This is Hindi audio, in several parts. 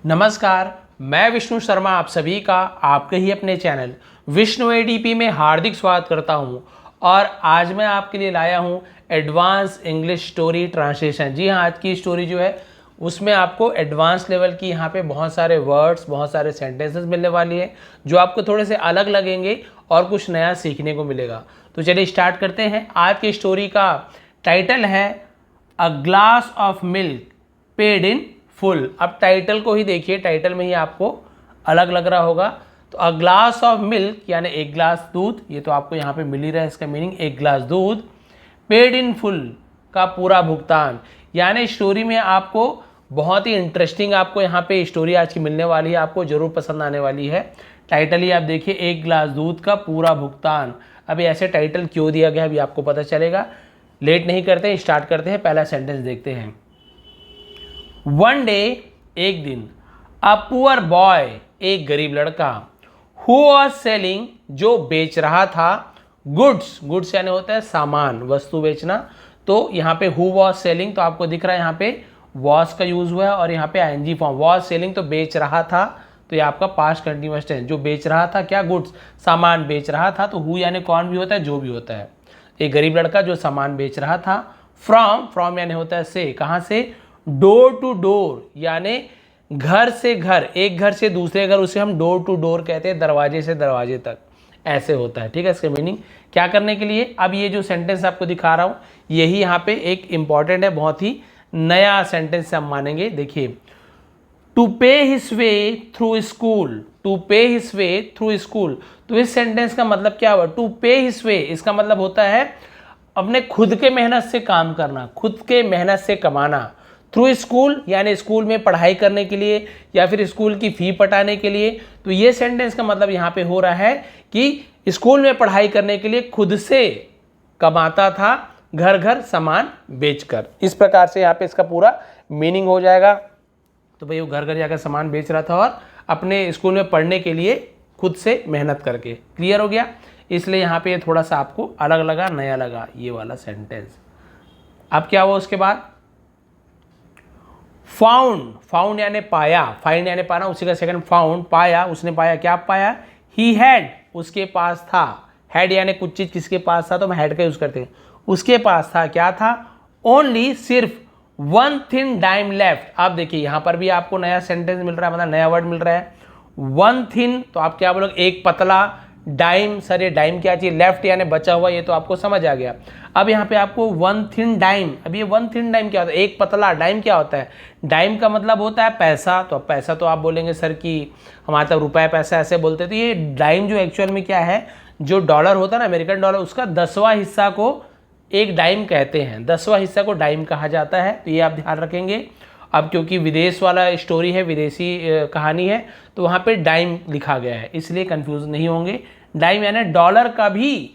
नमस्कार, मैं विष्णु शर्मा आप सभी का आपके ही अपने चैनल विष्णु एडीपी में हार्दिक स्वागत करता हूं। और आज मैं आपके लिए लाया हूं एडवांस इंग्लिश स्टोरी ट्रांसलेशन। जी हाँ, आज की स्टोरी जो है उसमें आपको एडवांस लेवल की यहाँ पे बहुत सारे वर्ड्स, बहुत सारे सेंटेंसेस मिलने वाली है जो आपको थोड़े से अलग लगेंगे और कुछ नया सीखने को मिलेगा। तो चलिए स्टार्ट करते हैं। आज की स्टोरी का टाइटल है a glass of milk paid in full. अब टाइटल को ही देखिए, टाइटल में ही आपको अलग लग रहा होगा। तो अ ग्लास ऑफ मिल्क यानी एक ग्लास दूध, ये तो आपको यहाँ पे मिल ही रहा है, इसका मीनिंग एक ग्लास दूध। पेड इन फुल का पूरा भुगतान, यानी स्टोरी में आपको बहुत ही इंटरेस्टिंग आपको यहाँ पे स्टोरी आज की मिलने वाली है, आपको जरूर पसंद आने वाली है। टाइटल ही आप देखिए, एक ग्लास दूध का पूरा भुगतान। अभी ऐसे टाइटल क्यों दिया गया अभी आपको पता चलेगा। लेट नहीं करते हैं, स्टार्ट करते हैं। पहला सेंटेंस देखते हैं। वन डे, एक दिन, अ पुअर बॉय, एक गरीब लड़का, हु वॉज सेलिंग, जो बेच रहा था, गुड्स, गुड्स यानी होता है सामान, वस्तु बेचना। तो यहाँ पे हु वॉज सेलिंग, तो आपको दिख रहा है यहाँ पे वॉज का यूज हुआ है और यहाँ पे आईएनजी फॉर्म। वॉज सेलिंग तो बेच रहा था, तो ये आपका पास्ट कंटिन्यूअस टेंस। जो बेच रहा था क्या, गुड्स, सामान बेच रहा था। तो हु यानी कौन भी होता है, जो भी होता है। एक गरीब लड़का जो सामान बेच रहा था। फ्रॉम, फ्रॉम यानी होता है से, कहाँ से, डोर टू डोर यानी घर से घर, एक घर से दूसरे घर, उसे हम डोर टू डोर कहते हैं, दरवाजे से दरवाजे तक, ऐसे होता है। ठीक है, इसका मीनिंग क्या करने के लिए। अब ये जो सेंटेंस आपको दिखा रहा हूं यही यहाँ पे एक इंपॉर्टेंट है, बहुत ही नया सेंटेंस से हम मानेंगे। देखिए, to pay his way through school, to pay his way through school. तो इस सेंटेंस का मतलब क्या हुआ, टू पे हिज वे, इसका मतलब होता है अपने खुद के मेहनत से काम करना, खुद के मेहनत से कमाना। थ्रू स्कूल यानी स्कूल में पढ़ाई करने के लिए या फिर स्कूल की फी पटाने के लिए। तो ये सेंटेंस का मतलब यहाँ पे हो रहा है कि स्कूल में पढ़ाई करने के लिए खुद से कमाता था, घर घर सामान बेचकर। इस प्रकार से यहाँ पे इसका पूरा मीनिंग हो जाएगा। तो भाई वो घर घर जाकर सामान बेच रहा था और अपने स्कूल में पढ़ने के लिए खुद से मेहनत करके। क्लियर हो गया, इसलिए यहाँ पे थोड़ा सा आपको अलग लगा, नया लगा ये वाला सेंटेंस। अब क्या हुआ उसके बाद, फाउंड, फाउंड यानी पाया, फाइंड यानी पाना, उसी का सेकंड फाउंड, पाया, उसने पाया, क्या पाया, ही हैड, उसके पास था। हैड यानी कुछ चीज किसके पास था, तो हम हैड का यूज करते हैं। उसके पास था, क्या था, ओनली, सिर्फ, वन थिन डाइम लेफ्ट। आप देखिए यहां पर भी आपको नया सेंटेंस मिल रहा है, मतलब नया वर्ड मिल रहा है। वन थिन तो आप क्या बोलोगे, एक पतला, डाइम, सर ये डाइम क्या चीज, लेफ्ट यानी बचा हुआ, ये तो आपको समझ आ गया। अब यहाँ पे आपको वन थिन डाइम, अब ये वन थिन डाइम क्या होता है, एक पतला, डाइम क्या होता है, डाइम का मतलब होता है पैसा। तो अब पैसा तो आप बोलेंगे सर कि हमारे तब रुपए पैसा ऐसे बोलते, तो ये डाइम जो एक्चुअल में क्या है, जो डॉलर होता है ना, अमेरिकन डॉलर, उसका 10वां हिस्सा को एक डाइम कहते हैं, 10वां हिस्सा को डाइम कहा जाता है। तो ये आप ध्यान रखेंगे। अब क्योंकि विदेश वाला स्टोरी है, विदेशी कहानी है, तो वहाँ पे डाइम लिखा गया है, इसलिए कंफ्यूज नहीं होंगे। डाइम यानी डॉलर का भी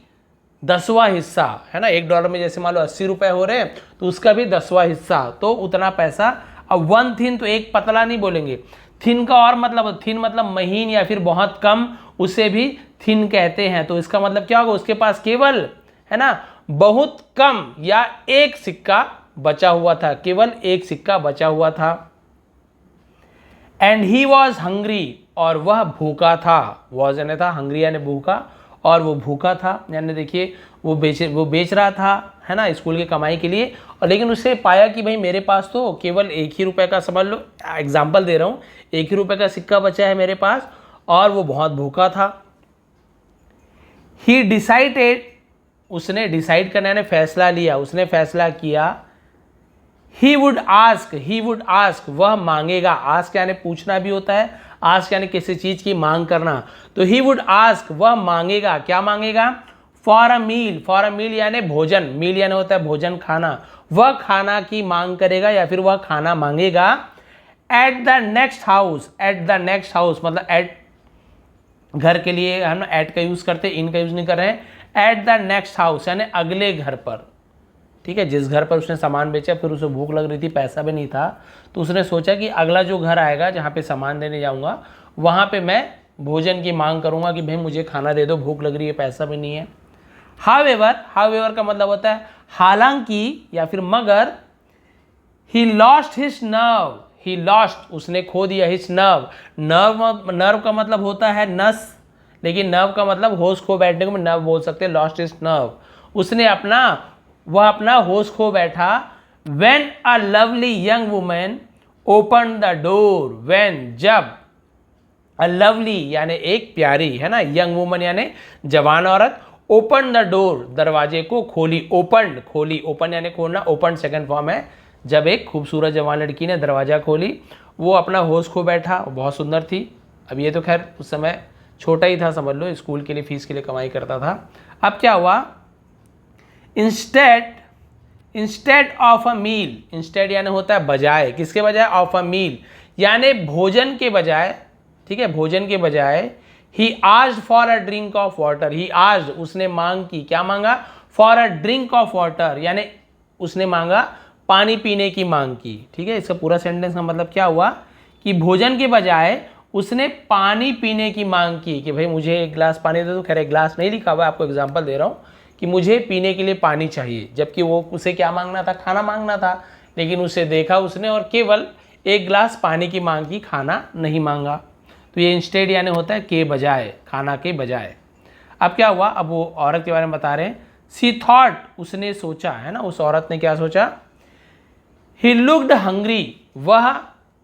10वां हिस्सा है ना। एक डॉलर में जैसे मान लो 80 रुपए हो रहे हैं, तो उसका भी 10वां हिस्सा, तो उतना पैसा। अब वन थिन तो एक पतला नहीं बोलेंगे, थिन का और मतलब, थिन मतलब महीन या फिर बहुत कम, उसे भी थिन कहते हैं। तो इसका मतलब क्या होगा, उसके पास केवल, है ना, बहुत कम या एक सिक्का बचा हुआ था, केवल एक सिक्का बचा हुआ था। एंड ही वॉज हंग्री, और वह भूखा था। वॉज यानी था, हंग्री यानी भूखा, और वो भूखा था। यानी देखिए वो बेच रहा था, है ना, स्कूल की कमाई के लिए। और लेकिन उससे पाया कि भाई मेरे पास तो केवल एक ही रुपए का, समझ लो एग्जाम्पल दे रहा हूँ, एक ही रुपए का सिक्का बचा है मेरे पास, और वो बहुत भूखा था। ही डिसाइडेड, उसने डिसाइड करना यानी फैसला लिया, उसने फैसला किया। He would ask, he would ask, वह मांगेगा। आस्क यानी पूछना भी होता है, आस्क यानी किसी चीज की मांग करना। तो ही वुड आस्क, वह मांगेगा, क्या मांगेगा, for a meal, for a मील यानी भोजन, मील यानी होता है भोजन, खाना। वह खाना की मांग करेगा या फिर वह खाना मांगेगा। At the next house, at the next house मतलब एट, घर के लिए हम एट का यूज करते, इन का यूज नहीं कर रहे हैं। एट द नेक्स्ट हाउस यानी अगले घर पर। ठीक है, जिस घर पर उसने सामान बेचा, फिर उसे भूख लग रही थी, पैसा भी नहीं था, तो उसने सोचा कि अगला जो घर आएगा जहाँ पे सामान देने जाऊँगा, वहाँ पे मैं भोजन की मांग करूँगा कि भाई मुझे खाना दे दो, भूख लग रही है, पैसा भी नहीं है। हावेवर, हावेवर का मतलब होता है हालांकि या फिर मगर। He lost his nerve, he lost, उसने खो दिया हिज नर्व। नर्व का मतलब होता है नस, लेकिन नर्व का मतलब होश खो बैठने को नर्व बोल सकते हैं, लॉस्ट इज नर्व। उसने अपना होश खो बैठा। When a lovely young women open the door, when जब, अ लवली यानी एक प्यारी, है ना, यंग वुमन यानी जवान औरत, ओपन द डोर दरवाजे को खोली, ओपन खोली, ओपन यानी खोलना, ओपन सेकंड फॉर्म है, जब एक खूबसूरत जवान लड़की ने दरवाजा खोली, वो अपना होश खो बैठा, बहुत सुंदर थी। अब ये तो खैर उस समय छोटा ही था, समझ लो, स्कूल के लिए फीस के लिए कमाई करता था। अब क्या हुआ, instead of a meal, instead यानी होता है बजाय, किसके बजाय, ऑफ अ मील यानी भोजन के बजाय, ठीक है, भोजन के बजाय, he asked for a drink of water, he asked उसने मांग की, क्या मांगा, for a drink of water यानी उसने मांगा पानी पीने की मांग की, ठीक है। इसका पूरा सेंटेंस का मतलब क्या हुआ कि भोजन के बजाय उसने पानी पीने की मांग की, कि भाई मुझे एक गिलास पानी दे दो। खैर एक गिलास नहीं लिखा हुआ है, आपको एग्जांपल दे रहा हूँ कि मुझे पीने के लिए पानी चाहिए, जबकि वो उसे क्या मांगना था, खाना मांगना था, लेकिन उसे देखा उसने और केवल एक गिलास पानी की मांग की, खाना नहीं मांगा। तो ये इंस्टेड यानी होता है के बजाय, खाना के बजाय। अब क्या हुआ, अब वो औरत के बारे में बता रहे हैं, सी थॉट उसने सोचा, है ना, उस औरत ने क्या सोचा, ही लुक्ड हंग्री वह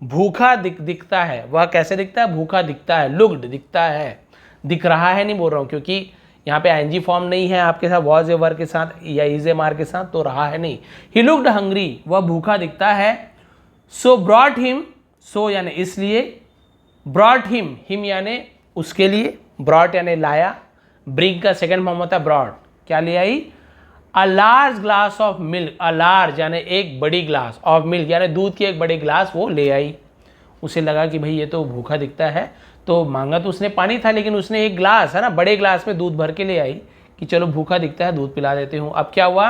भूखा दिखता है, वह कैसे दिखता है, भूखा दिखता है, लुक्ड दिखता है, दिख रहा है नहीं बोल रहा हूँ, क्योंकि यहाँ पे आईएनजी फॉर्म नहीं है आपके साथ, वॉज ए वर्ब के साथ या इज ए मार के साथ, तो रहा है नहीं। ही लुक्ड हंग्री वह भूखा दिखता है। सो ब्रॉट हिम, सो यानी इसलिए, ब्रॉट हिम यानी उसके लिए, ब्रॉट यानी लाया, ब्रिंग का सेकंड फॉर्म होता है ब्रॉट, क्या ले आई, a large glass of milk, a large यानी एक बड़ी ग्लास, ऑफ मिल्क यानी दूध की एक बड़ी ग्लास वो ले आई। उसे लगा कि भाई ये तो भूखा दिखता है, तो मांगा तो उसने पानी था, लेकिन उसने एक ग्लास, है ना, बड़े ग्लास में दूध भर के ले आई कि चलो भूखा दिखता है दूध पिला देते हूँ। अब क्या हुआ,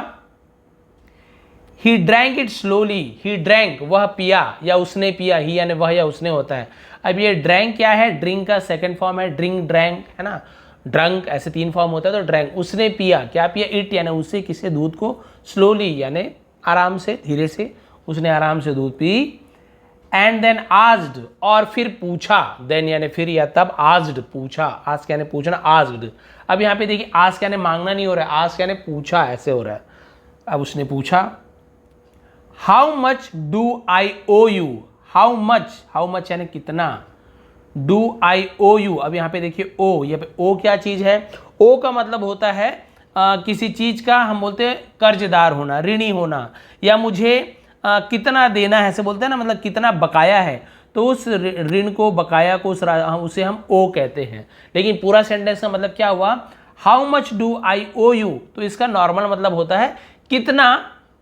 he drank it slowly, he drank वह पिया या उसने पिया, ही यानी वह या उसने होता है। अब ये ड्रैंक क्या है, ड्रिंक का सेकंड फॉर्म है, ड्रिंक ड्रैंक, है ना, ड्रंक ऐसे तीन फॉर्म होता है, तो ड्रैंक उसने पिया, क्या पिया, इट यानी उससे किसी दूध को, स्लोली यानी आराम से, धीरे से, उसने आराम से दूध पी। एंड देन आस्क्ड और फिर पूछा, देन यानी फिर या तब, आस्क्ड पूछा, आस्क यानी पूछना, आस्क्ड। अब यहाँ पे देखिए आस्क यानी मांगना नहीं हो रहा है, आस्क यानी पूछा, ऐसे हो रहा है। अब उसने पूछा, how much do I owe you, how much यानी कितना, डू आई ओ यू। अब यहाँ पे देखिए ओ, यहाँ पे ओ क्या चीज है, ओ का मतलब होता है किसी चीज का हम बोलते हैं कर्जदार होना, ऋणी होना, या मुझे कितना देना है ऐसे बोलते हैं ना, मतलब कितना बकाया है, तो उस ऋण को, बकाया को, उसे हम ओ कहते हैं। लेकिन पूरा सेंटेंस का मतलब क्या हुआ, how much do I owe you, तो इसका नॉर्मल मतलब होता है कितना,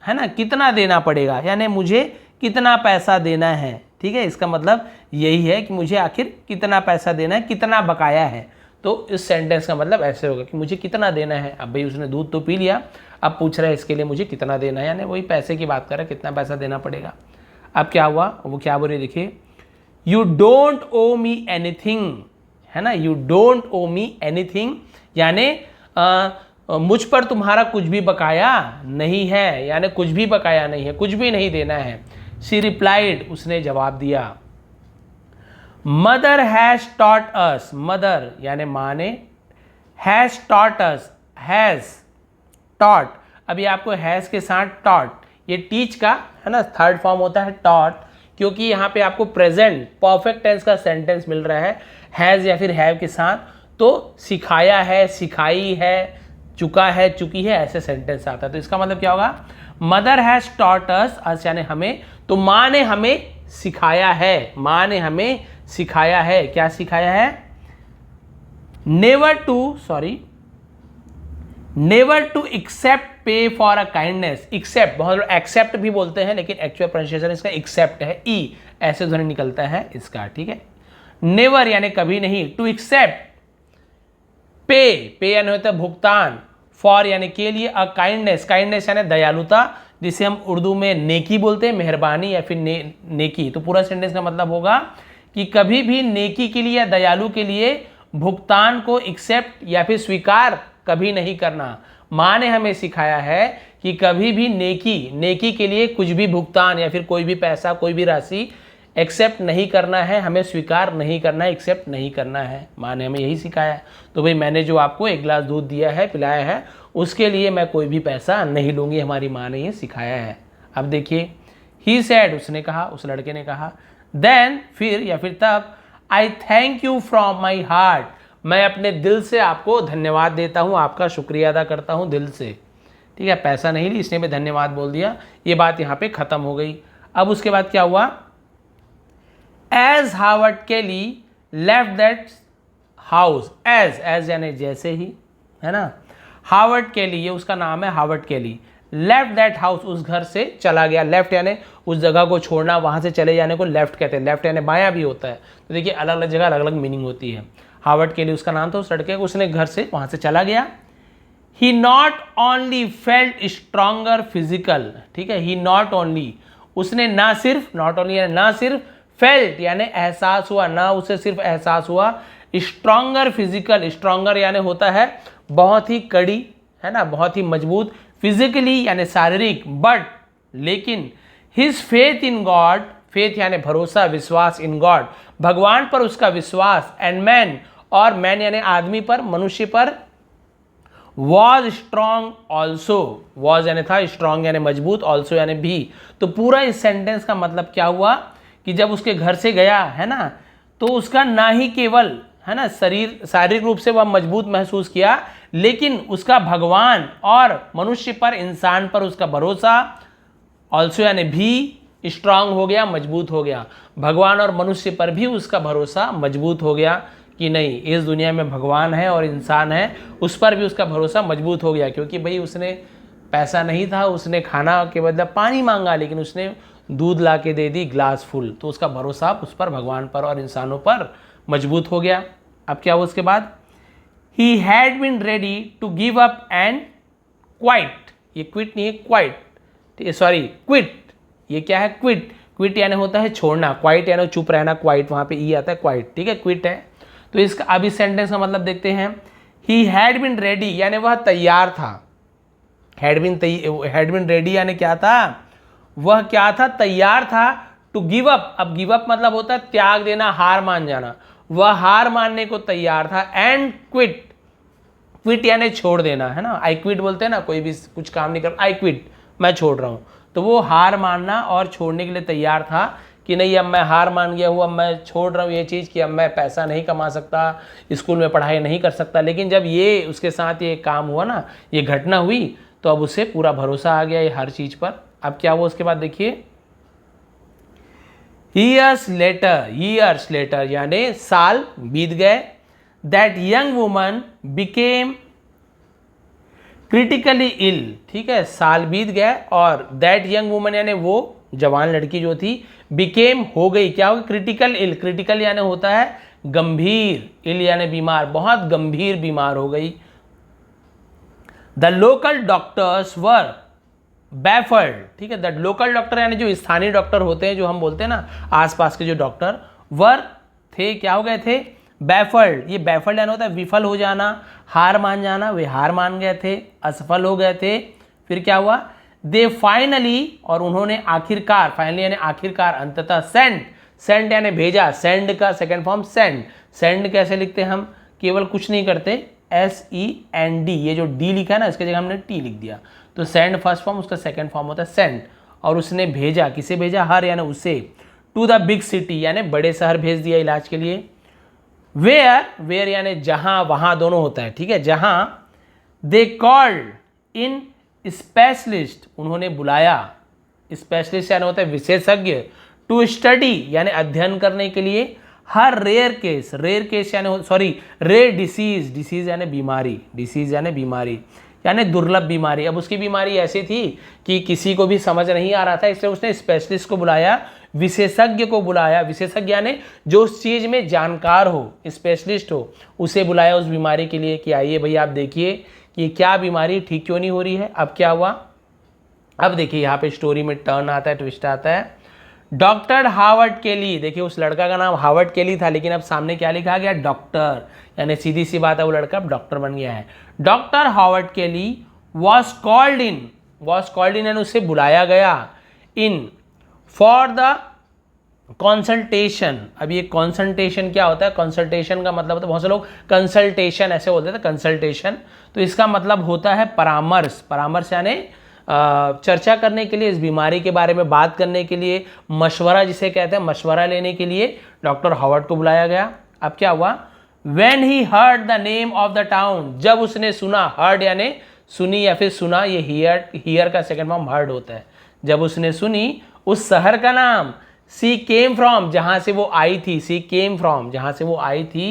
है ना, कितना देना पड़ेगा, यानी मुझे कितना पैसा देना है, ठीक है। इसका मतलब यही है कि मुझे आखिर कितना पैसा देना है, कितना बकाया है। तो इस सेंटेंस का मतलब ऐसे होगा कि मुझे कितना देना है। अब भाई उसने दूध तो पी लिया, अब पूछ रहा है इसके लिए मुझे कितना देना है, यानी वही पैसे की बात कर रहा है, कितना पैसा देना पड़ेगा। अब क्या हुआ, वो क्या बोल रही देखिए, you don't owe me anything, है ना, you don't owe me anything यानी मुझ पर तुम्हारा कुछ भी बकाया नहीं है, यानी कुछ भी बकाया नहीं है, कुछ भी नहीं देना है। शी रिप्लाइड उसने जवाब दिया, mother has taught us, mother यानी माँ ने, has taught us, has taught, अभी आपको हैज के साथ टॉट, ये टीच का, है ना, थर्ड फॉर्म होता है टॉट, क्योंकि यहाँ पे आपको प्रेजेंट परफेक्ट टेंस का सेंटेंस मिल रहा है हैज या फिर हैव के साथ, तो सिखाया है, सिखाई है, चुका है, चुकी है, ऐसे सेंटेंस आता है। तो इसका मतलब क्या होगा, मदर हैज टॉट अस यानी हमें, तो माँ ने हमें सिखाया है, माँ ने हमें सिखाया है, क्या सिखाया है, नेवर टू एक्सेप्ट पे फॉर अ काइंडनेस, एक्सेप्ट, बहुत लोग एक्सेप्ट भी बोलते हैं, लेकिन एक्चुअल प्रोनाउंसिएशन इसका एक्सेप्ट है, ई ऐसे ध्वनि निकलता है इसका, ठीक है। नेवर यानी कभी नहीं, टू एक्सेप्ट, पे यानी होता है भुगतान, फॉर यानी के लिए, अ काइंडनेस, काइंडनेस यानी दयालुता, जिसे हम उर्दू में नेकी बोलते हैं, मेहरबानी या फिर नेकी। तो पूरा सेंटेंस का मतलब होगा कि कभी भी नेकी के लिए या दयालु के लिए भुगतान को एक्सेप्ट या फिर स्वीकार कभी नहीं करना। माँ ने हमें सिखाया है कि कभी भी नेकी के लिए कुछ भी भुगतान या फिर कोई भी पैसा, कोई भी राशि एक्सेप्ट नहीं करना है, हमें स्वीकार नहीं करना है, एक्सेप्ट नहीं करना है। माँ ने हमें यही सिखाया है। तो भाई मैंने जो आपको एक गिलास दूध दिया है, पिलाया है, उसके लिए मैं कोई भी पैसा नहीं लूँगी, हमारी माँ ने ये सिखाया है। अब देखिए, ही सैड, उसने कहा, उस लड़के ने कहा, देन, फिर या फिर तब, आई thank you from my heart, मैं अपने दिल से आपको धन्यवाद देता हूँ, आपका शुक्रिया अदा करता हूँ दिल से। ठीक है, पैसा नहीं ली, इसने भी धन्यवाद बोल दिया, ये बात यहाँ पे ख़त्म हो गई। अब उसके बाद क्या हुआ, एज हावर्ड केली लेफ्ट दैट हाउस, एज यानी जैसे ही, है ना, हावर्ड केली, ये उसका नाम है हावर्ड केली, लेफ्ट दैट हाउस, उस घर से चला गया। लेफ्ट यानी उस जगह को छोड़ना, वहाँ से चले जाने को लेफ्ट कहते हैं। लेफ्ट यानी बायां भी होता है। तो देखिए अलग अलग जगह अलग अलग मीनिंग होती है। हावर्ड केली उसका नाम था, उस लड़के को, उसने घर से वहाँ से चला गया। He not only felt stronger physical, ठीक है, ही नॉट ओनली, उसने ना सिर्फ, नॉट ओनली यानी ना सिर्फ, फेल्ट यानी एहसास हुआ, ना उसे सिर्फ एहसास हुआ, स्ट्रॉन्गर फिजिकल, स्ट्रॉन्गर यानी होता है बहुत ही कड़ी, है ना, बहुत ही मजबूत, फिजिकली यानी शारीरिक, बट लेकिन his faith in God, faith यानी भरोसा, विश्वास, इन गॉड भगवान पर उसका विश्वास, एंड मैन, और मैन यानी आदमी पर, मनुष्य पर, वॉज स्ट्रॉन्ग ऑल्सो, वॉज यानी था, स्ट्रॉन्ग यानी मजबूत, ऑल्सो यानी भी। तो पूरा इस सेंटेंस का मतलब क्या हुआ कि जब उसके घर से गया, है ना, तो उसका ना ही केवल, है ना, शारीरिक रूप से वह मजबूत महसूस किया, लेकिन उसका भगवान और मनुष्य पर, इंसान पर उसका भरोसा, ऑल्सो यानी भी, स्ट्रांग हो गया, मजबूत हो गया। भगवान और मनुष्य पर भी उसका भरोसा मजबूत हो गया कि नहीं, इस दुनिया में भगवान है और इंसान है, उस पर भी उसका भरोसा मजबूत हो गया। क्योंकि भाई उसने पैसा नहीं था, उसने खाना के बदले पानी मांगा, लेकिन उसने दूध ला के दे दी ग्लास फुल, तो उसका भरोसा उस पर, भगवान पर और इंसानों पर मजबूत हो गया। अब क्या हुआ उसके बाद, he had been ready to give up and quite, ये क्विट नहीं है, क्वाइट, सॉरी क्विट, ये क्या है, क्विट, क्विट यानी होता है छोड़ना, क्वाइट यानी चुप रहना, क्वाइट वहाँ पे ई आता है, क्वाइट, ठीक है, क्विट है। तो इसका अब इस सेंटेंस का मतलब देखते हैं, ही हैड बीन रेडी यानी वह तैयार था, हैड बीन रेडी यानी क्या था, वह क्या था, तैयार था, टू गिव अप, अब गिव अप मतलब होता है त्याग देना, हार मान जाना, वह हार मानने को तैयार था, एंड क्विट, क्विट यानी छोड़ देना, है ना, आई क्विट बोलते हैं ना, कोई भी कुछ काम नहीं कर, आई क्विट, मैं छोड़ रहा हूँ, तो वो हार मानना और छोड़ने के लिए तैयार था कि नहीं, अब मैं हार मान गया हूँ, अब मैं छोड़ रहा हूँ ये चीज़ कि अब मैं पैसा नहीं कमा सकता, स्कूल में पढ़ाई नहीं कर सकता। लेकिन जब ये उसके साथ ये काम हुआ ना, ये घटना हुई, तो अब उसे पूरा भरोसा आ गया ये हर चीज़ पर। अब क्या हुआ उसके बाद देखिए, ईयर्स लेटर यानी साल बीत गए, that young woman became critically ill, ठीक है, साल बीत गए और दैट यंग वुमन यानी वो जवान लड़की जो थी, बिकेम हो गई, क्या हो गई, क्रिटिकल इल, क्रिटिकल यानी होता है गंभीर, इल यानी बीमार, बहुत गंभीर बीमार हो गई। द लोकल डॉक्टर्स वर बैफर्ड, ठीक है, द लोकल डॉक्टर यानी जो स्थानीय डॉक्टर होते हैं, जो हम बोलते हैं ना आसपास के जो डॉक्टर, वर थे, क्या हो गए थे, बैफर्ड, ये बैफर्ड यानी होता है विफल हो जाना, हार मान जाना, वे हार मान गए थे, असफल हो गए थे। फिर क्या हुआ, दे फाइनली, और उन्होंने आखिरकार, फाइनली यानी आखिरकार, अंततः, सेंड यानी भेजा, सेंड का सेकंड फॉर्म सेंड कैसे लिखते हैं हम, केवल कुछ नहीं करते, SEND, ये जो डी लिखा है ना, इसके जगह हमने टी लिख दिया, तो सेंड फर्स्ट फॉर्म, उसका सेकंड फॉर्म होता है सेंड। और उसने भेजा, किसे भेजा, हर यानी उसे, टू द बिग सिटी यानी बड़े शहर भेज दिया इलाज के लिए। वेयर यानी जहां, वहां दोनों होता है, ठीक है, जहां, दे कॉल्ड इन स्पेशलिस्ट, उन्होंने बुलाया, स्पेशलिस्ट यानी होता है विशेषज्ञ, टू स्टडी यानी अध्ययन करने के लिए, हर रेयर केस यानी सॉरी रेयर डिसीज यानी बीमारी यानी दुर्लभ बीमारी। अब उसकी बीमारी ऐसी थी कि किसी को भी समझ नहीं आ रहा था, इसलिए उसने स्पेशलिस्ट को बुलाया, विशेषज्ञ को बुलाया, विशेषज्ञ यानी जो उस चीज़ में जानकार हो, स्पेशलिस्ट हो, उसे बुलाया उस बीमारी के लिए कि आइए भैया आप देखिए कि क्या बीमारी ठीक क्यों नहीं हो रही है। अब क्या हुआ, अब देखिए यहाँ पे स्टोरी में टर्न आता है, ट्विस्ट आता है। डॉक्टर हावर्ड केली, देखिए उस लड़का का नाम हावर्ड केली था, लेकिन अब सामने क्या लिखा गया, डॉक्टर, यानी सीधी सी बात है, वो लड़का अब डॉक्टर बन गया है। डॉक्टर हावर्ड केली वॉज कॉल्ड इन यानी उसे बुलाया गया, इन फॉर द कंसल्टेशन। अब ये कंसल्टेशन क्या होता है? कंसल्टेशन का मतलब होता है, बहुत से लोग कंसल्टेशन ऐसे बोलते थे, कंसल्टेशन, तो इसका मतलब होता है परामर्श। परामर्श यानी चर्चा करने के लिए, इस बीमारी के बारे में बात करने के लिए, मशवरा जिसे कहते हैं, मशवरा लेने के लिए डॉक्टर हॉवर्ड को बुलाया गया। अब क्या हुआ? When he heard the name of the town, जब उसने सुना, heard यानी सुनी या फिर सुना, ये hear का सेकंड फॉर्म heard होता है। जब उसने सुनी उस शहर का नाम, she came from, जहां से वो आई थी, she came from, जहां से वो आई थी,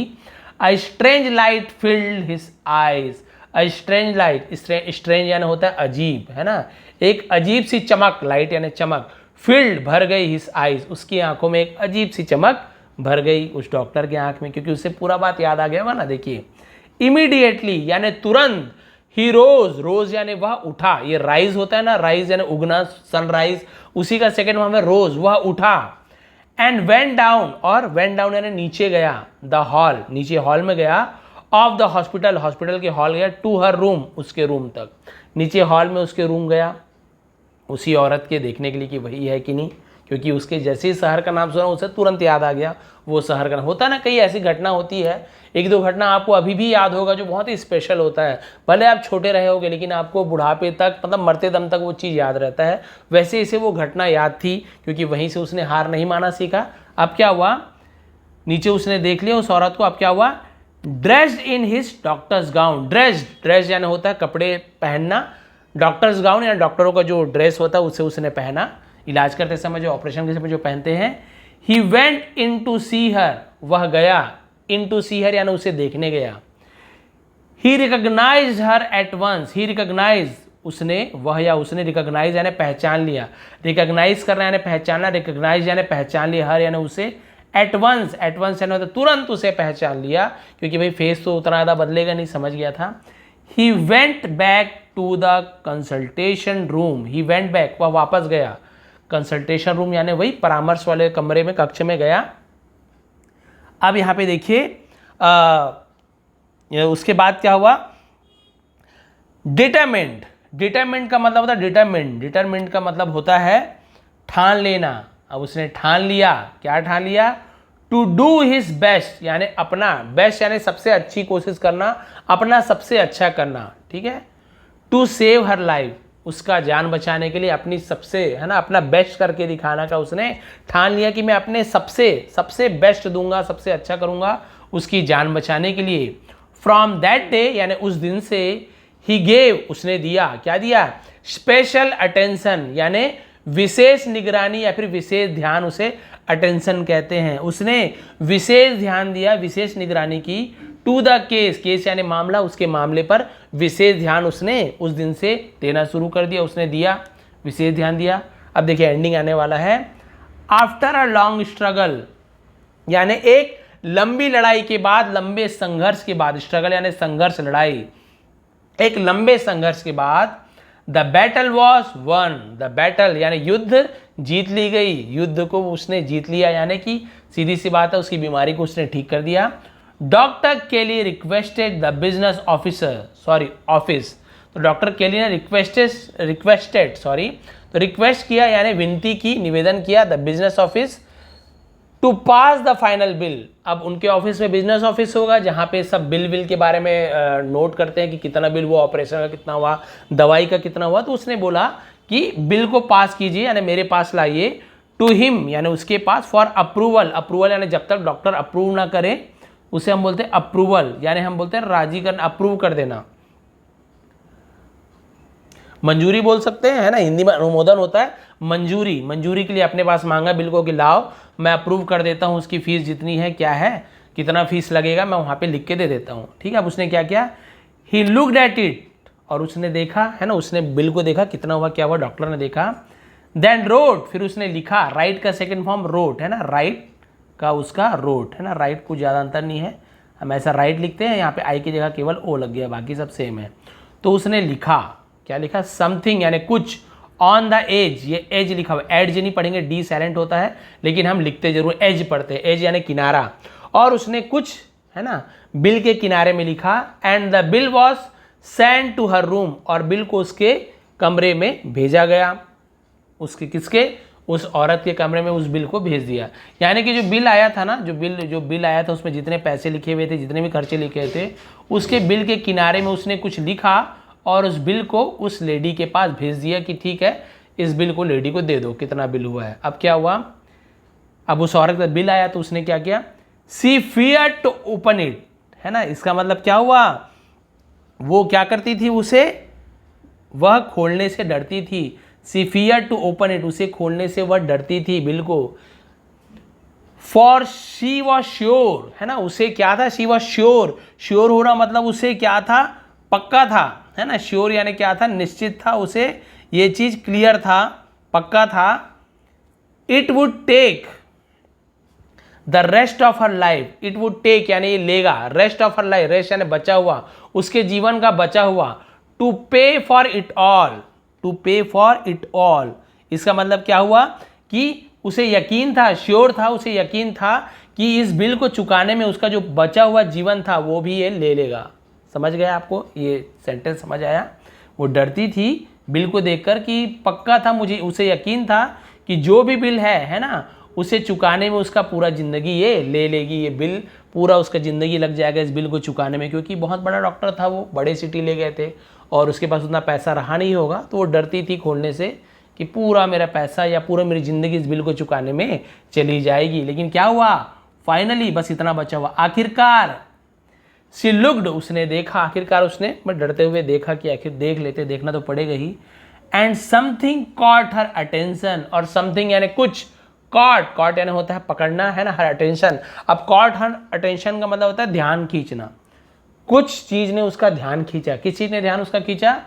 a strange light filled his eyes, a strange light, strange यानी होता है अजीब, है ना, एक अजीब सी चमक, लाइट यानी चमक, filled भर गई his eyes, उसकी आंखों में एक अजीब सी चमक भर गई उस डॉक्टर की आंख में, क्योंकि उससे पूरा बात याद आ गया होगा ना। देखिए, इमीडिएटली यानी तुरंत, ही रोज, रोज यानी वह उठा, ये राइज होता है ना, राइज यानी उगना, सनराइज, उसी का सेकंड फॉर्म है रोज, वह उठा। एंड वेंट डाउन, और वेंट डाउन यानी नीचे गया, द हॉल, नीचे हॉल में गया, ऑफ द हॉस्पिटल, हॉस्पिटल के हॉल गया, टू हर रूम, उसके रूम तक, नीचे हॉल में उसके रूम गया, उसी औरत के देखने के लिए कि वही है कि नहीं, क्योंकि उसके जैसे ही शहर का नाम सुना उसे तुरंत याद आ गया वो शहर का नाम। होता है ना, कई ऐसी घटना होती है, एक दो घटना आपको अभी भी याद होगा जो बहुत ही स्पेशल होता है, भले आप छोटे रहे होगे लेकिन आपको बुढ़ापे तक, मतलब मरते दम तक वो चीज़ याद रहता है। वैसे इसे वो घटना याद थी, क्योंकि वहीं से उसने हार नहीं माना सीखा। अब क्या हुआ? नीचे उसने देख लिया उस औरत को। अब क्या हुआ? Dressed in his doctors gown, dressed यानी होता है कपड़े पहनना, डॉक्टर्स गाउन या डॉक्टरों का जो ड्रेस होता है उसे उसने पहना, इलाज करते समय जो, ऑपरेशन के समय जो पहनते हैं। ही वेंट इन टू सी हर, वह गया, इन टू सी हर यानी उसे देखने गया। He recognised her at once, he recognise, उसने, वह या उसने, रिकॉग्नाइज यानी पहचान लिया, रिकॉग्नाइज करना यानी पहचानना, रिकॉग्नाइज यानी पहचान लिया, हर यानी उसे, एट वंस यानी होता तुरंत उसे पहचान लिया, क्योंकि भाई फेस तो उतना ज़्यादा बदलेगा नहीं, समझ गया था। He went back to the consultation room, he went back, वह वापस गया, कंसल्टेशन रूम यानी वही परामर्श वाले कमरे में, कक्ष में गया। अब यहां पे देखिए उसके बाद क्या हुआ? डिटरमिन्ड, डिटरमिन्ड का मतलब होता है डिटरमिन्ड, डिटरमिन्ड का मतलब होता है ठान लेना। अब उसने ठान लिया, क्या ठान लिया? टू डू हिज बेस्ट यानी अपना, बेस्ट यानी सबसे अच्छी कोशिश करना, अपना सबसे अच्छा करना, ठीक है। टू सेव हर लाइफ, उसका जान बचाने के लिए अपनी सबसे, है ना, अपना बेस्ट करके दिखाना का उसने ठान लिया कि मैं अपने सबसे बेस्ट दूंगा, सबसे अच्छा करूंगा उसकी जान बचाने के लिए। फ्रॉम दैट डे यानी उस दिन से, ही गेव, उसने दिया, क्या दिया? स्पेशल अटेंशन यानी विशेष निगरानी या फिर विशेष ध्यान, उसे अटेंशन कहते हैं। उसने विशेष ध्यान दिया, विशेष निगरानी की, टू द केस, केस यानी मामला, उसके मामले पर विशेष ध्यान उसने उस दिन से देना शुरू कर दिया, उसने दिया, विशेष ध्यान दिया। अब देखिए एंडिंग आने वाला है। आफ्टर अ लॉन्ग स्ट्रगल यानी एक लंबी लड़ाई के बाद, लंबे संघर्ष के बाद, स्ट्रगल यानी संघर्ष, लड़ाई, एक लंबे संघर्ष के बाद, the battle was one, the battle यानी युद्ध जीत ली गई, युद्ध को उसने जीत लिया, यानी कि सीधी सी बात है उसकी बीमारी को उसने ठीक कर दिया। Doctor Kelly requested the business office, तो डॉक्टर केली ने रिक्वेस्ट किया यानी विनती की, निवेदन किया, the business office to pass the final bill. अब उनके ऑफिस में बिजनेस ऑफिस होगा जहाँ पे सब बिल के बारे में नोट करते हैं कि कितना बिल हुआ, ऑपरेशन का कितना हुआ, दवाई का कितना हुआ। तो उसने बोला कि बिल को पास कीजिए यानी मेरे पास लाइए, टू हिम यानी उसके पास, फॉर अप्रूवल, अप्रूवल यानी जब तक डॉक्टर अप्रूव ना करे उसे हम बोलते हैं अप्रूवल, यानी हम बोलते हैं राजी करना, अप्रूव कर देना, मंजूरी बोल सकते हैं, है ना, हिंदी में अनुमोदन होता है, मंजूरी, मंजूरी के लिए अपने पास मांगा बिल को कि लाओ मैं अप्रूव कर देता हूँ, उसकी फीस जितनी है, क्या है, कितना फीस लगेगा, मैं वहाँ पे लिख के दे देता हूँ, ठीक है। अब उसने क्या किया? ही लुक्ड एट इट, और उसने देखा, है ना, उसने बिल को देखा कितना हुआ, क्या हुआ, डॉक्टर ने देखा। देन रोट, फिर उसने लिखा, राइट का सेकेंड फॉर्म रोट है ना, राइट का उसका रोट है ना, राइट कुछ ज़्यादा अंतर नहीं है, हम ऐसा राइट लिखते हैं, यहाँ पे आई की जगह केवल ओ लग गया, बाकी सब सेम है। तो उसने लिखा, क्या लिखा? समथिंग यानी कुछ, ऑन द एज, ये एज लिखा हुआ, एज नहीं पढ़ेंगे, डी साइलेंट होता है, लेकिन हम लिखते जरूर एज पढ़ते हैं, एज यानी किनारा, और उसने कुछ, है ना, बिल के किनारे में लिखा। And the bill was send to her room, और बिल को उसके कमरे में भेजा गया, उसके किसके, उस औरत के कमरे में उस बिल को भेज दिया। यानी कि जो बिल आया था ना, जो बिल आया था उसमें जितने पैसे लिखे हुए थे, जितने भी खर्चे लिखे थे, उसके बिल के किनारे में उसने कुछ लिखा और उस बिल को उस लेडी के पास भेज दिया कि ठीक है, इस बिल को लेडी को दे दो, कितना बिल हुआ है। अब क्या हुआ, अब उस औरत का बिल आया तो उसने क्या किया, सी फियर्ड टू ओपन इट, है ना। इसका मतलब क्या हुआ, वो क्या करती थी, वह खोलने से डरती थी। सी फियर्ड टू ओपन इट, उसे खोलने से वह डरती थी बिल को। फॉर शी वॉज श्योर, है ना, उसे क्या था, शी वॉज श्योर। श्योर होना मतलब उसे क्या था, पक्का था, है ना। श्योर यानी क्या था, निश्चित था, उसे ये चीज क्लियर था, पक्का था। It would take the rest of her life, it would take यानी ये लेगा, rest of her life, rest यानी बचा हुआ, उसके जीवन का बचा हुआ, टू पे फॉर इट ऑल, टू पे फॉर इट ऑल। इसका मतलब क्या हुआ कि उसे यकीन था, श्योर था, उसे यकीन था कि इस बिल को चुकाने में उसका जो बचा हुआ जीवन था वो भी ये ले लेगा। समझ गया आपको, ये सेंटेंस समझ आया। वो डरती थी बिल को देखकर कि पक्का था, मुझे उसे यकीन था कि जो भी बिल है ना, उसे चुकाने में उसका पूरा ज़िंदगी ये ले लेगी, ये बिल पूरा उसका ज़िंदगी लग जाएगा इस बिल को चुकाने में। क्योंकि बहुत बड़ा डॉक्टर था, वो बड़े सिटी ले गए थे और उसके पास उतना पैसा रहा नहीं होगा, तो वो डरती थी खोलने से कि पूरा मेरा पैसा या पूरा मेरी ज़िंदगी इस बिल को चुकाने में चली जाएगी। लेकिन क्या हुआ, फाइनली बस इतना बचा हुआ, आखिरकार सी लुक्ड, उसने देखा, आखिरकार उसने डरते हुए देखा कि आखिर देख लेते, देखना तो पड़ेगा ही। And something caught her attention, और समथिंग यानी कुछ, कॉट यानी होता है पकड़ना, है ना, हर अटेंशन। अब कॉट हर अटेंशन का मतलब होता है ध्यान खींचना। कुछ चीज ने उसका ध्यान खींचा, किस चीज ने ध्यान उसका खींचा,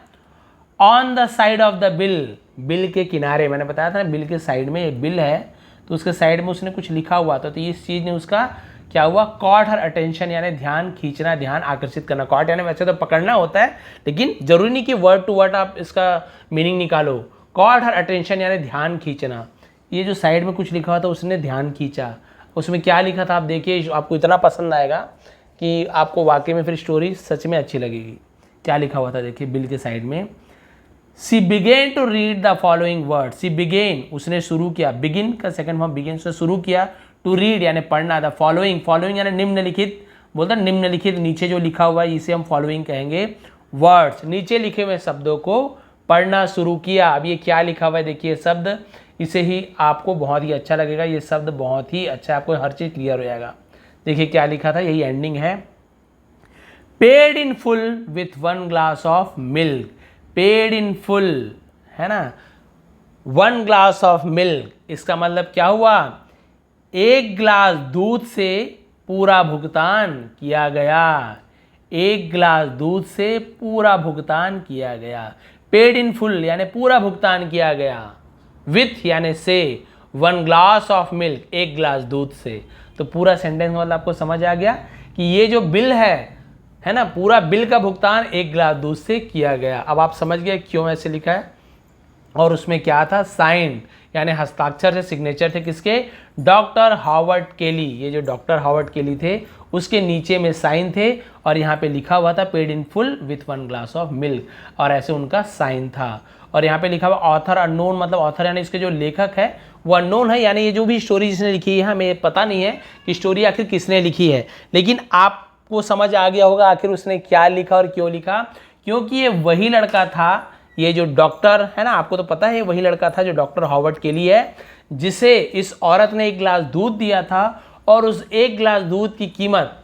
on the side of the bill, bill के किनारे, मैंने बताया था ना बिल के साइड में एक बिल है तो उसके साइड में उसने कुछ लिखा हुआ था, तो इस चीज ने उसका क्या हुआ, कॉट हर अटेंशन यानी ध्यान खींचना, ध्यान आकर्षित करना। कॉट यानी वैसे तो पकड़ना होता है, लेकिन जरूरी नहीं कि वर्ड टू वर्ड आप इसका मीनिंग निकालो। कॉट हर अटेंशन यानी ध्यान खींचना। ये जो साइड में कुछ लिखा हुआ था उसने ध्यान खींचा, उसमें क्या लिखा था आप देखिए, आपको इतना पसंद आएगा कि आपको वाकई में फिर स्टोरी सच में अच्छी लगेगी। क्या लिखा हुआ था देखिए बिल के साइड में, she began to read the following word, she began उसने शुरू किया, बिगिन का सेकंड फॉर्म बिगिन से शुरू किया, टू रीड यानी पढ़ना, द फॉलोइंग, फॉलोइंग यानी निम्नलिखित, बोलता निम्नलिखित, नीचे जो लिखा हुआ है इसे हम फॉलोइंग कहेंगे, वर्ड्स, नीचे लिखे हुए शब्दों को पढ़ना शुरू किया। अब ये क्या लिखा हुआ है देखिए शब्द, इसे ही आपको बहुत ही अच्छा लगेगा, ये शब्द बहुत ही अच्छा, आपको हर चीज क्लियर हो जाएगा। देखिए क्या लिखा था, यही एंडिंग है, paid in full with 1 glass of milk, paid in full, है ना, 1 ग्लास ऑफ मिल्क। इसका मतलब क्या हुआ, 1 ग्लास दूध से पूरा भुगतान किया गया, 1 ग्लास दूध से पूरा भुगतान किया गया। पेड इन फुल यानी पूरा भुगतान किया गया, विथ यानी से, 1 ग्लास ऑफ मिल्क, 1 ग्लास दूध से। तो पूरा सेंटेंस मतलब आपको समझ आ गया कि ये जो बिल है ना, पूरा बिल का भुगतान 1 ग्लास दूध से किया गया। अब आप समझ गए क्यों ऐसे लिखा है। और उसमें क्या था, साइन यानी हस्ताक्षर से, सिग्नेचर थे किसके, डॉक्टर हार्वर्ड केली। ये जो डॉक्टर हार्वर्ड केली थे उसके नीचे में साइन थे और यहाँ पे लिखा हुआ था paid in full with 1 glass of milk, और ऐसे उनका साइन था। और यहाँ पे लिखा हुआ ऑथर अननोन, मतलब ऑथर यानी इसके जो लेखक है वो अननोन है, यानी ये जो भी स्टोरी जिसने लिखी है हमें पता नहीं है कि स्टोरी आखिर किसने लिखी है, लेकिन आपको समझ आ गया होगा आखिर उसने क्या लिखा और क्यों लिखा। क्योंकि ये वही लड़का था, ये जो डॉक्टर है ना, आपको तो पता है वही लड़का था जो डॉक्टर हार्वर्ड केली है, जिसे इस औरत ने 1 गिलास दूध दिया था, और उस 1 गिलास दूध की कीमत,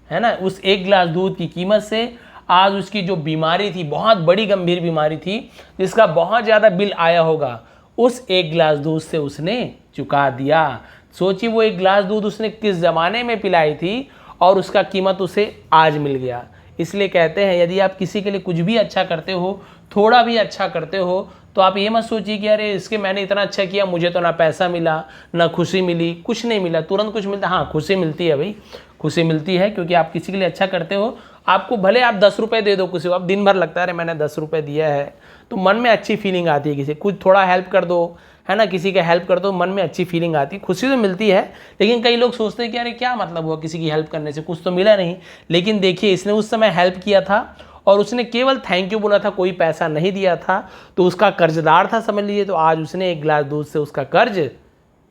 है ना, उस 1 गिलास दूध की कीमत से आज उसकी जो बीमारी थी, बहुत बड़ी गंभीर बीमारी थी जिसका बहुत ज़्यादा बिल आया होगा, उस 1 गिलास दूध से उसने चुका दिया। सोचिए वो 1 गिलास दूध उसने किस ज़माने में पिलाई थी और उसका कीमत उसे आज मिल गया। इसलिए कहते हैं यदि आप किसी के लिए कुछ भी अच्छा करते हो, थोड़ा भी अच्छा करते हो, तो आप ये मत सोचिए कि अरे इसके मैंने इतना अच्छा किया, मुझे तो ना पैसा मिला ना खुशी मिली, कुछ नहीं मिला, तुरंत कुछ मिलता, हाँ खुशी मिलती है भाई, खुशी मिलती है, क्योंकि आप किसी के लिए अच्छा करते हो, आपको भले आप 10 रुपये दे दो किसी को, आप दिन भर लगता है अरे मैंने 10 रुपये दिया है, तो मन में अच्छी फीलिंग आती है, किसी कुछ थोड़ा हेल्प कर दो, है ना, किसी का हेल्प कर दो, मन में अच्छी फीलिंग आती है, खुशी तो मिलती है। लेकिन कई लोग सोचते हैं कि अरे क्या मतलब हुआ किसी की हेल्प करने से, कुछ तो मिला नहीं। लेकिन देखिए इसने उस समय हेल्प किया था और उसने केवल थैंक यू बोला था, कोई पैसा नहीं दिया था, तो उसका कर्जदार था समझ लीजिए। तो आज उसने 1 गिलास दूध से उसका कर्ज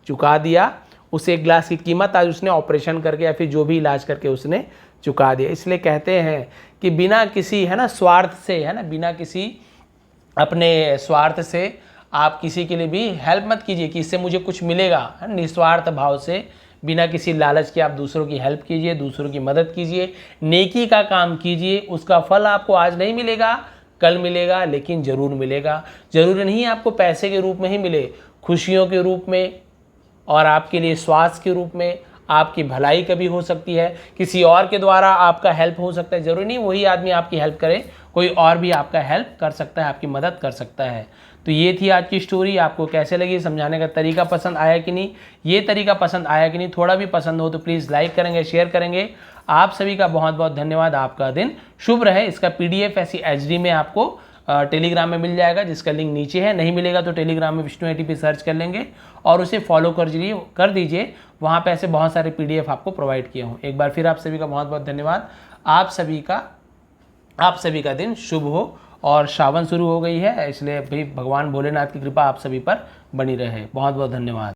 चुका दिया। उस 1 गिलास की कीमत आज उसने ऑपरेशन करके या फिर जो भी इलाज करके उसने चुका दिया। इसलिए कहते हैं कि बिना किसी है ना स्वार्थ से, है ना, बिना किसी अपने स्वार्थ से आप किसी के लिए भी हेल्प मत कीजिए कि इससे मुझे कुछ मिलेगा, है। निस्वार्थ भाव से बिना किसी लालच के आप दूसरों की हेल्प कीजिए, दूसरों की मदद कीजिए, नेकी का काम कीजिए। उसका फल आपको आज नहीं मिलेगा, कल मिलेगा, लेकिन ज़रूर मिलेगा। ज़रूरी नहीं आपको पैसे के रूप में ही मिले, खुशियों के रूप में और आपके लिए स्वास्थ्य के रूप में, आपकी भलाई कभी हो सकती है, किसी और के द्वारा आपका हेल्प हो सकता है। ज़रूरी नहीं वही आदमी आपकी हेल्प करे, कोई और भी आपका हेल्प कर सकता है, आपकी मदद कर सकता है। तो ये थी आज की स्टोरी। आपको कैसे लगी, समझाने का तरीका पसंद आया कि नहीं, ये तरीका पसंद आया कि नहीं, थोड़ा भी पसंद हो तो प्लीज़ लाइक करेंगे, शेयर करेंगे। आप सभी का बहुत बहुत धन्यवाद। आपका दिन शुभ रहे। इसका PDF ऐसी HD में आपको टेलीग्राम में मिल जाएगा, जिसका लिंक नीचे है। नहीं मिलेगा तो टेलीग्राम में विष्णु ATP सर्च कर लेंगे और उसे फॉलो कर दीजिए। वहाँ पे ऐसे बहुत सारे PDF आपको प्रोवाइड किए हूँ। एक बार फिर आप सभी का बहुत बहुत धन्यवाद। आप सभी का दिन शुभ हो। और श्रावण शुरू हो गई है, इसलिए भी भगवान भोलेनाथ की कृपा आप सभी पर बनी रहे। बहुत बहुत धन्यवाद।